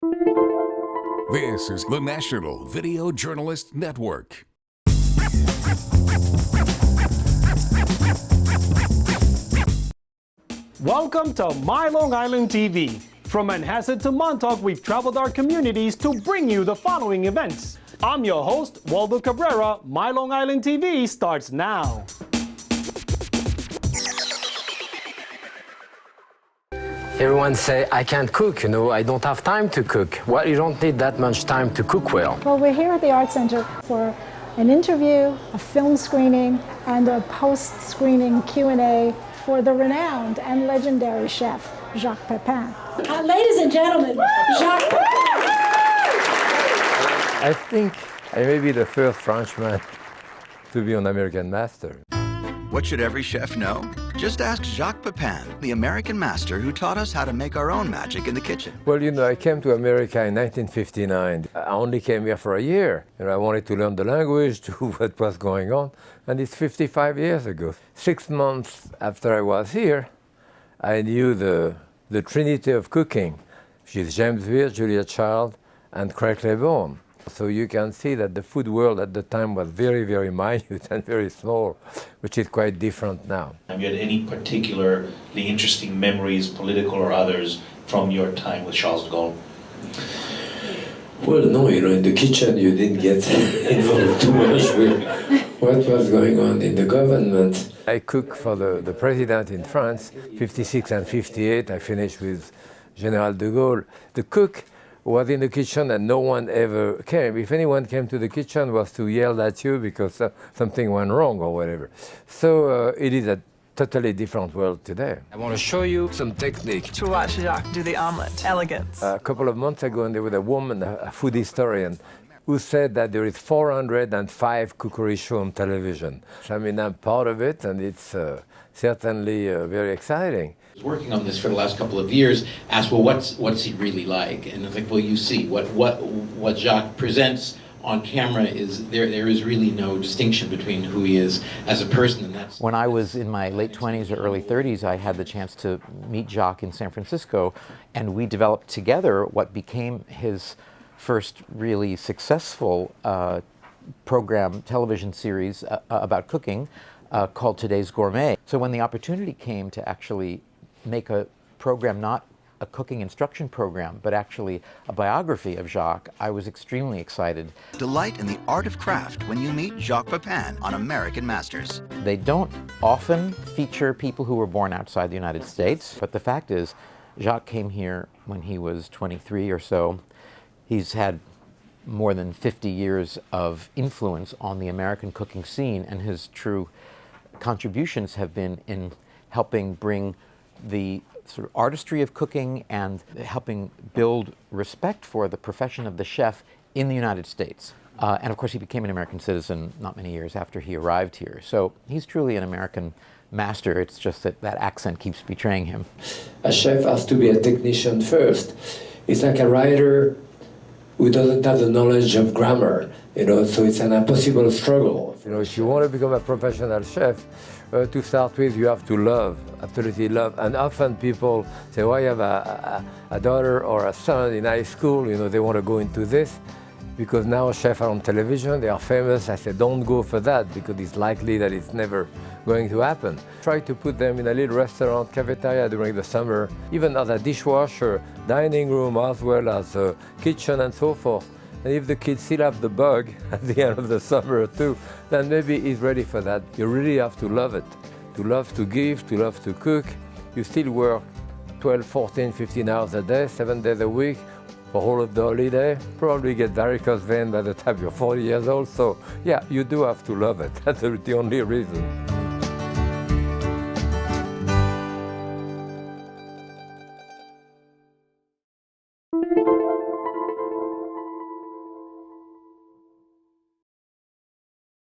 This is the National Video Journalist Network. Welcome to MyLITV. From Manhasset to Montauk, we've traveled our communities to bring you the following events. I'm your host, Waldo Cabrera. MyLITV starts now. Everyone say, I can't cook, I don't have time to cook. Well, you don't need that much time to cook well. Well, we're here at the Art Center for an interview, a film screening, and a post-screening Q&A for the renowned and legendary chef, Jacques Pepin. Ladies and gentlemen, Jacques Pepin! I think I may be the first Frenchman to be an American master. What should every chef know? Just ask Jacques Pepin, the American master who taught us how to make our own magic in the kitchen. Well, I came to America in 1959. I only came here for a year. I wanted to learn the language, to what was going on, and it's 55 years ago. 6 months after I was here, I knew the trinity of cooking, which is James Beard, Julia Child, and Craig Claiborne. So you can see that the food world at the time was very, very minute and very small, which is quite different now. Have you had any particularly interesting memories, political or others, from your time with Charles de Gaulle? Well, no, in the kitchen you didn't get involved too much with what was going on in the government. I cooked for the president in France, 56 and 58. I finished with General de Gaulle. The cook was in the kitchen and no one ever came. If anyone came to the kitchen, it was to yell at you because something went wrong or whatever. So it is a totally different world today. I want to show you some technique. To watch Jacques do the omelette. Elegance. A couple of months ago, and there was a woman, a food historian, who said that there is 405 cookery shows on television. So, I'm part of it, and it's certainly very exciting. Working on this for the last couple of years, asked, well, what's he really like? And it's like, well, you see, what Jacques presents on camera is there is really no distinction between who he is as a person, and that's... When I was in my late 20s or early 30s, I had the chance to meet Jacques in San Francisco, and we developed together what became his first really successful television series about cooking called Today's Gourmet. So when the opportunity came to actually make a program, not a cooking instruction program, but actually a biography of Jacques, I was extremely excited. Delight in the art of craft when you meet Jacques Pepin on American Masters. They don't often feature people who were born outside the United States, but the fact is, Jacques came here when he was 23 or so. He's had more than 50 years of influence on the American cooking scene, and his true contributions have been in helping bring the sort of artistry of cooking and helping build respect for the profession of the chef in the United States. And of course, he became an American citizen not many years after he arrived here. So he's truly an American master. It's just that that accent keeps betraying him. A chef has to be a technician first. It's like a writer who doesn't have the knowledge of grammar, so it's an impossible struggle. If you want to become a professional chef, to start with, you have to love, absolutely love. And often people say, well, I have a daughter or a son in high school, they want to go into this. Because now chefs are on television, they are famous. I say, don't go for that, because it's likely that it's never going to happen. Try to put them in a little restaurant, cafeteria during the summer, even as a dishwasher, dining room, as well as a kitchen and so forth. And if the kids still have the bug at the end of the summer too, then maybe he's ready for that. You really have to love it, to love to give, to love to cook. You still work 12, 14, 15 hours a day, 7 days a week, for all of the holiday. Probably get varicose vein by the time you're 40 years old. So yeah, you do have to love it. That's the only reason.